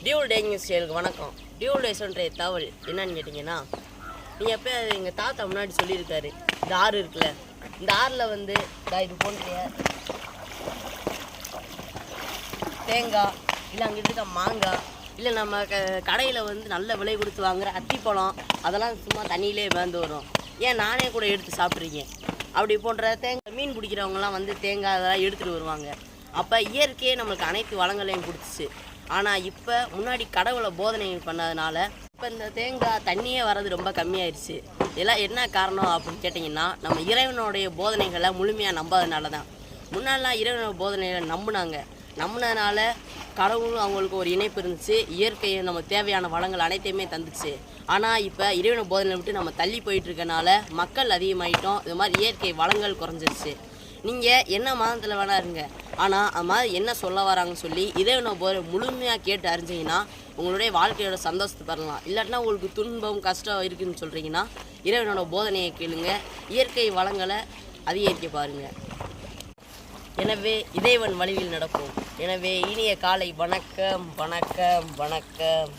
Dual டே news சேனலுக்கு வணக்கம். Dual டே சொல்கிற தகவல் என்னன்னு கேட்டிங்கன்னா, நீங்கள் எப்போ எங்கள் தாத்தா முன்னாடி சொல்லியிருக்காரு, இந்த ஆறு இருக்குல்ல, இந்த ஆறில் வந்து இது போன்ற தேங்காய் இல்லை அங்கிட்டு இருக்க மாங்காய் இல்லை நம்ம கடையில் வந்து நல்ல விலை கொடுத்து வாங்குகிற அத்திப்பழம் அதெல்லாம் சும்மா தண்ணியிலே மேந்து வரும். ஏன் நானே கூட எடுத்து சாப்பிட்ருக்கேன். அப்படி போன்ற தேங்காய் மீன் பிடிக்கிறவங்கலாம் வந்து தேங்காய் அதெல்லாம் எடுத்துகிட்டு வருவாங்க. அப்போ இயற்கையே நம்மளுக்கு அனைத்து வளங்களையும் கொடுத்துச்சு. ஆனால் இப்போ முன்னாடி கடவுளை போதனை பண்ணதுனால இப்போ இந்த தேங்காய் தண்ணியே வர்றது ரொம்ப கம்மியாயிடுச்சு. இதெல்லாம் என்ன காரணம் அப்படின்னு கேட்டிங்கன்னா, நம்ம இறைவனுடைய போதனைகளை முழுமையாக நம்பாதனால தான். முன்னாடிலாம் இறைவனோட போதனைகளை நம்பினதுனால கடவுளும் அவங்களுக்கு ஒரு இணைப்பு இருந்துச்சு. இயற்கையை நம்ம தேவையான வளங்கள் அனைத்தையுமே தந்துச்சு. ஆனால் இப்போ இறைவனை போதனை விட்டு நம்ம தள்ளி போயிட்டு இருக்கனால மக்கள் அதிகமாகிட்டோம். இது மாதிரி இயற்கை வளங்கள் குறைஞ்சிருச்சு. நீங்கள் என்ன மதத்தில் வேணா இருங்க, ஆனால் அது மாதிரி என்ன சொல்ல வராங்கன்னு சொல்லி இறைவனை போகிற முழுமையாக கேட்டு அறிஞ்சிங்கன்னா உங்களுடைய வாழ்க்கையோட சந்தோஷத்தை பெறலாம். இல்லாட்டினா உங்களுக்கு துன்பம் கஷ்டம் இருக்குதுன்னு சொல்கிறீங்கன்னா இறைவனோட போதனையை கேளுங்க, இயற்கை வளங்களை அதிகரிக்க பாருங்கள். எனவே இறைவன் வழியில் நடப்போம். எனவே இனிய காலை வணக்கம் வணக்கம் வணக்கம்.